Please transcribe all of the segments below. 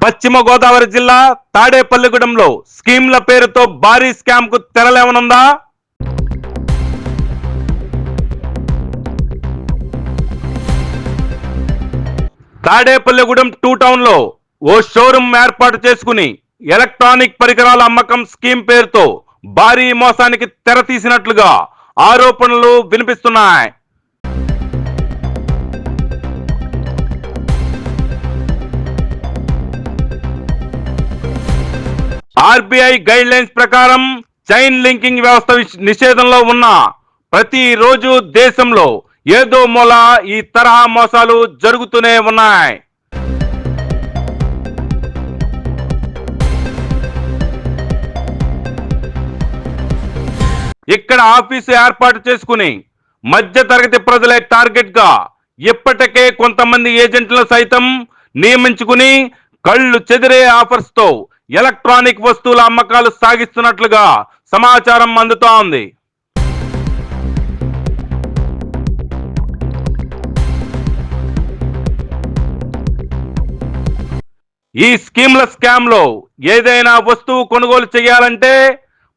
పశ్చిమ గోదావరి జిల్లా తాడేపల్లిగూడెంలో స్కీమ్ల పేరుతో భారీ స్కామ్ కు తెరలేమనుందా? తాడేపల్లిగూడెం 2 టౌన్ లో ఓ షోరూమ్ ఏర్పాటు చేసుకుని ఎలక్ట్రానిక్ పరికరాల అమ్మకం స్కీమ్ పేరుతో భారీ మోసానికి తెర తీసినట్లుగా ఆరోపణలు వినిపిస్తున్నాయి. ఆర్బీఐ గైడ్ లైన్స్ ప్రకారం చైన్ లింకింగ్ వ్యవస్థ నిషేధంలో ఉన్న ప్రతిరోజు దేశంలో ఏదో మూల ఈ తరహా మోసాలు జరుగుతూనే ఉన్నాయి. ఇక్కడ ఆఫీసు ఏర్పాటు చేసుకుని మధ్య తరగతి ప్రజలే టార్గెట్ గా ఇప్పటికే కొంతమంది ఏజెంట్లను సైతం నియమించుకుని కళ్ళు చెదిరే ఆఫర్స్ తో ఎలక్ట్రానిక్ వస్తువుల అమ్మకాలు సాగిస్తున్నట్లుగా సమాచారం అందుతోంది. ఈ స్కామ్ లో ఏదైనా వస్తువు కొనుగోలు చేయాలంటే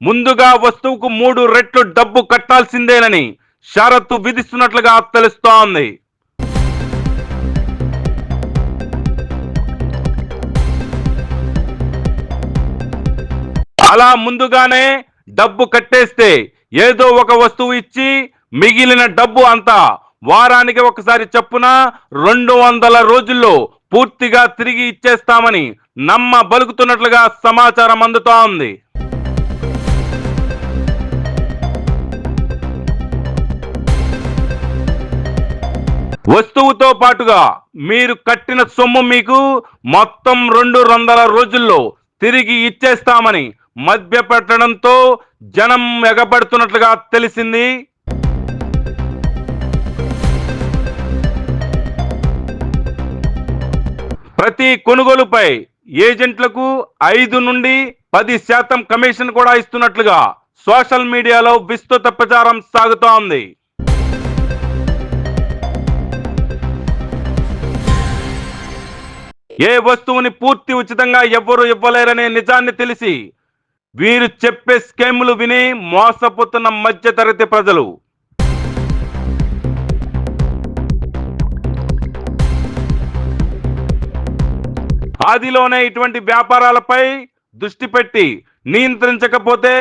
ముందుగా వస్తువుకు 3 రెట్లు డబ్బు కట్టాల్సిందేనని షరతు విధిస్తున్నట్లుగా తెలుస్తోంది. అలా ముందుగానే డబ్బు కట్టేస్తే ఏదో ఒక వస్తువు ఇచ్చి మిగిలిన డబ్బు అంతా వారానికి ఒకసారి చొప్పున 200 రోజుల్లో పూర్తిగా తిరిగి ఇచ్చేస్తామని బలుకుతున్నట్లుగా సమాచారం అందుతోంది. వస్తువుతో పాటుగా మీరు కట్టిన సొమ్ము మీకు మొత్తం 200 రోజుల్లో తిరిగి ఇచ్చేస్తామని మభ్యపెట్టడంతో జనం ఎగబడుతున్నట్లుగా తెలిసింది. ప్రతి కొనుగోలుపై ఏజెంట్లకు 5 నుండి 10% కమిషన్ కూడా ఇస్తున్నట్లుగా సోషల్ మీడియాలో విస్తృత ప్రచారం సాగుతోంది. ఏ వస్తువుని పూర్తి ఉచితంగా ఎవ్వరూ ఇవ్వలేరనే నిజాన్ని తెలిసి వీరు చెప్పే స్కీములు విని మోసపోతున్న మధ్య తరగతి ప్రజలు. ఆదిలోనే ఇటువంటి వ్యాపారాలపై దృష్టి పెట్టి నియంత్రించకపోతే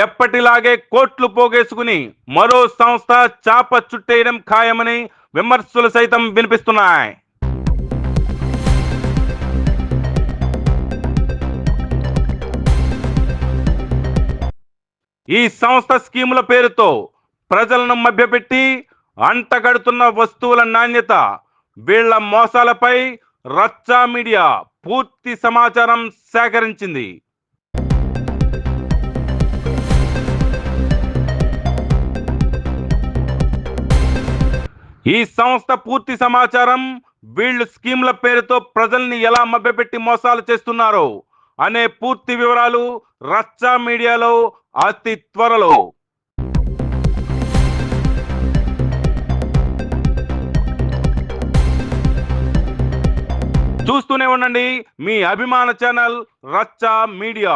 ఎప్పటిలాగే కోట్లు పోగేసుకుని మరో సంస్థ చాప చుట్టేయడం ఖాయమని విమర్శలు సైతం వినిపిస్తున్నాయి. ఈ సంస్థ స్కీముల పేరుతో ప్రజలను మభ్యపెట్టి అంటగడుతున్న వస్తువుల నాణ్యత, వీళ్ల మోసాలపై రచ్చా మీడియా పూర్తి సమాచారం సేకరించింది. ఈ సంస్థ పూర్తి సమాచారం, వీళ్ళు స్కీముల పేరుతో ప్రజల్ని ఎలా మభ్యపెట్టి మోసాలు చేస్తున్నారో అనే పూర్తి వివరాలు రచ్చా మీడియాలో అతి త్వరలో. చూస్తూనే ఉండండి మీ అభిమాన ఛానల్ రచ్చా మీడియా.